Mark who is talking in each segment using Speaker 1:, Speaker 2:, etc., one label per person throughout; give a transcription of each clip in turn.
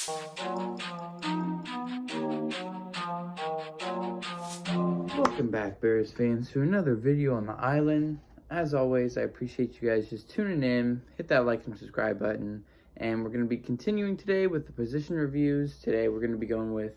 Speaker 1: Welcome back, Bears fans, to another video on the island. As always, I appreciate you guys just tuning in. Hit that like and subscribe button. And we're going to be continuing today with the position reviews. Today we're going to be going with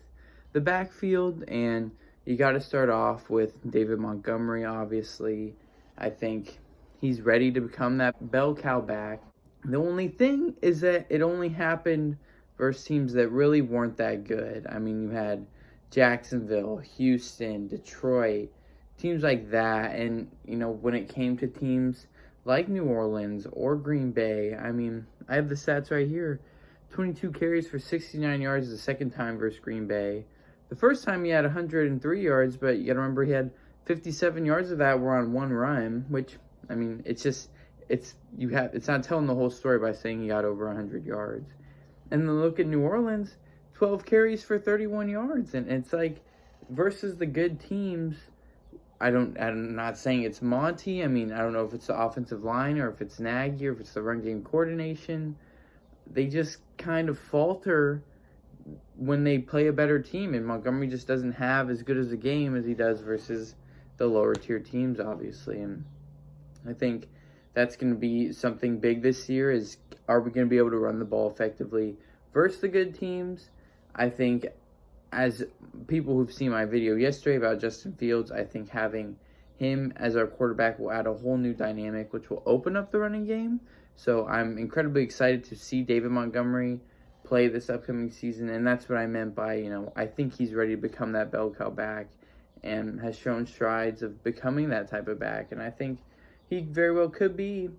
Speaker 1: the backfield, and you got to start off with David Montgomery, obviously. I think he's ready to become that bell cow back. The only thing is that it only happened versus teams that really weren't that good. I mean, you had Jacksonville, Houston, Detroit, teams like that. And, when it came to teams like New Orleans or Green Bay, I mean, I have the stats right here. 22 carries for 69 yards the second time versus Green Bay. The first time he had 103 yards, but you got to remember he had 57 yards of that were on one run, which, I mean, it's not telling the whole story by saying he got over 100 yards. And then look at New Orleans, 12 carries for 31 yards. And it's like, versus the good teams, I'm not saying it's Monty. I mean, I don't know if it's the offensive line or if it's Nagy or if it's the run game coordination. They just kind of falter when they play a better team. And Montgomery just doesn't have as good as a game as he does versus the lower tier teams, obviously. And I think that's going to be something big this year is, are we going to be able to run the ball effectively versus the good teams? I think, as people who've seen my video yesterday about Justin Fields, I think having him as our quarterback will add a whole new dynamic, which will open up the running game. So I'm incredibly excited to see David Montgomery play this upcoming season, and that's what I meant by, I think he's ready to become that bell cow back and has shown strides of becoming that type of back. And I think he very well could be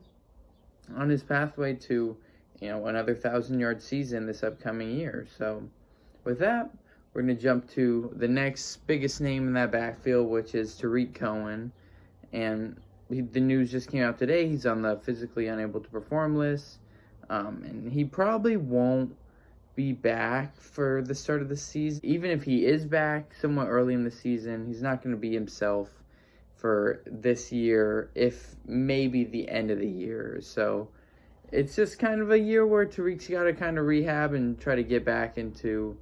Speaker 1: on his pathway to, another 1,000-yard season this upcoming year. So with that, we're going to jump to the next biggest name in that backfield, which is Tarik Cohen. And the news just came out today. He's on the physically unable to perform list. And he probably won't be back for the start of the season. Even if he is back somewhat early in the season, he's not going to be himself for this year, if maybe the end of the year. So it's just kind of a year where Tarik's got to kind of rehab and try to get back into,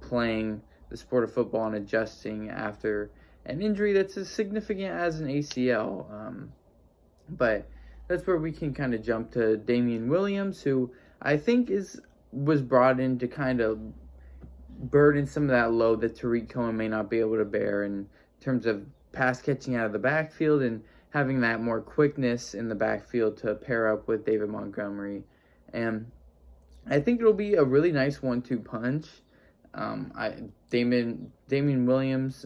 Speaker 1: playing the sport of football and adjusting after an injury that's as significant as an ACL. But that's where we can kind of jump to Damian Williams, who I think was brought in to kind of burden some of that load that Tarik Cohen may not be able to bear in terms of pass catching out of the backfield and having that more quickness in the backfield to pair up with David Montgomery. And I think it'll be a really nice 1-2 punch. Damian Williams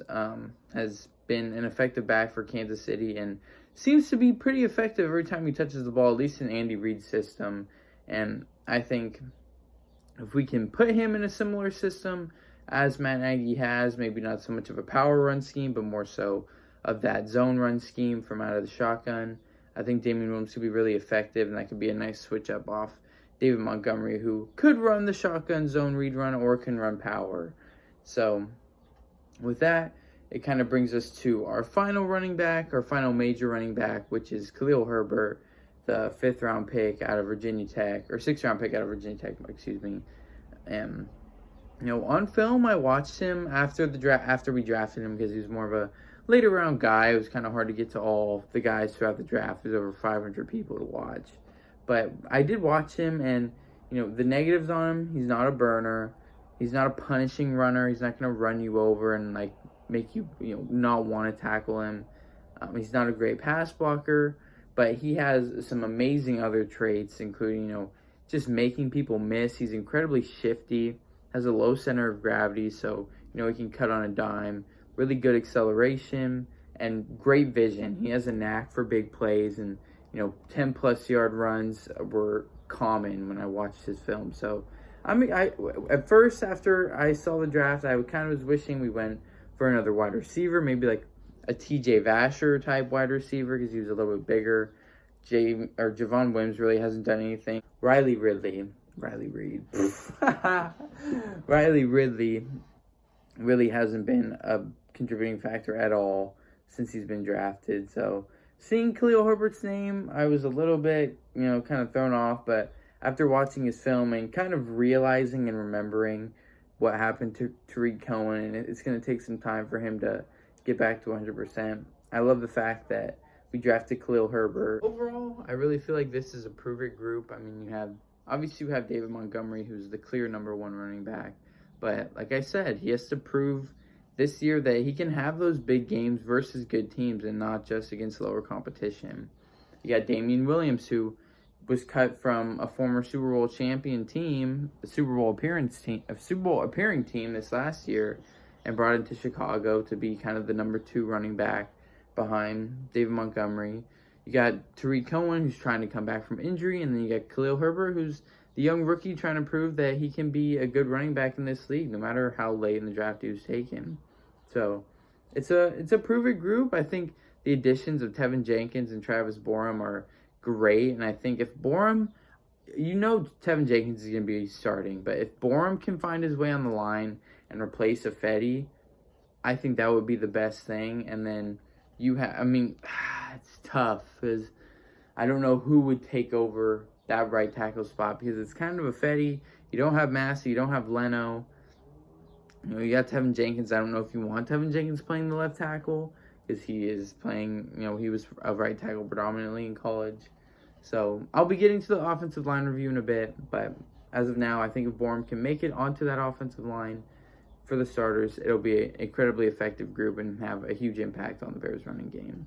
Speaker 1: has been an effective back for Kansas City and seems to be pretty effective every time he touches the ball, at least in Andy Reid's system. And I think if we can put him in a similar system as Matt Nagy has, maybe not so much of a power run scheme, but more so of that zone run scheme from out of the shotgun, I think Damian Williams could be really effective, and that could be a nice switch up off David Montgomery, who could run the shotgun zone read run or can run power. So with that, it kind of brings us to our final major running back, which is Khalil Herbert, the 5th-round pick out of Virginia Tech, or 6th-round pick out of Virginia Tech, excuse me. And, on film, I watched him after we drafted him, because he was more of a later round guy. It was kind of hard to get to all the guys throughout the draft. There's over 500 people to watch. But I did watch him, and, the negatives on him, he's not a burner. He's not a punishing runner. He's not going to run you over and, make you, not want to tackle him. He's not a great pass blocker, but he has some amazing other traits, including, just making people miss. He's incredibly shifty, has a low center of gravity, so, he can cut on a dime. Really good acceleration and great vision. He has a knack for big plays, and 10-plus yard runs were common when I watched his film. So I at first, after I saw the draft, I kind of was wishing we went for another wide receiver, maybe like a TJ Vasher type wide receiver, because he was a little bit bigger. Javon Wims really hasn't done anything. Riley Ridley really hasn't been a contributing factor at all since he's been drafted. So seeing Khalil Herbert's name, I was a little bit, kind of thrown off, but after watching his film and kind of realizing and remembering what happened to Tariq Cohen, and it's going to take some time for him to get back to 100%. I love the fact that we drafted Khalil Herbert. Overall, I really feel like this is a prove-it group. I mean, you have David Montgomery, who's the clear number one running back. But like I said, he has to prove this year that he can have those big games versus good teams and not just against lower competition. You got Damian Williams, who was cut from a former Super Bowl champion team, a Super Bowl appearing team this last year, and brought into Chicago to be kind of the number 2 running back behind David Montgomery. You got Tariq Cohen, who's trying to come back from injury, and then you got Khalil Herbert, who's the young rookie trying to prove that he can be a good running back in this league, no matter how late in the draft he was taken. So it's a prove-it group. I think the additions of Tevin Jenkins and Travis Borum are great, and I think if Borum, Tevin Jenkins is going to be starting, but if Borum can find his way on the line and replace Ifedi, I think that would be the best thing. And then it's tough because I don't know who would take over that right tackle spot because it's kind of Ifedi. You don't have Massey, you don't have Leno. You got Tevin Jenkins. I don't know if you want Tevin Jenkins playing the left tackle because he is playing, he was a right tackle predominantly in college. So I'll be getting to the offensive line review in a bit, but as of now, I think if Borum can make it onto that offensive line for the starters, it'll be an incredibly effective group and have a huge impact on the Bears running game.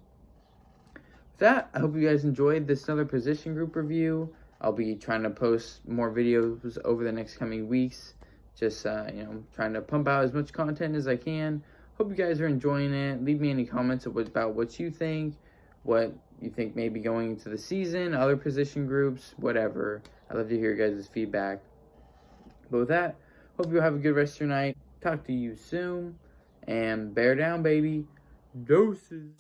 Speaker 1: With that, I hope you guys enjoyed this another position group review. I'll be trying to post more videos over the next coming weeks. Just, trying to pump out as much content as I can. Hope you guys are enjoying it. Leave me any comments about what you think, what you think may be going into the season, other position groups, whatever. I'd love to hear your guys' feedback. But with that, hope you have a good rest of your night. Talk to you soon. And bear down, baby. Doses.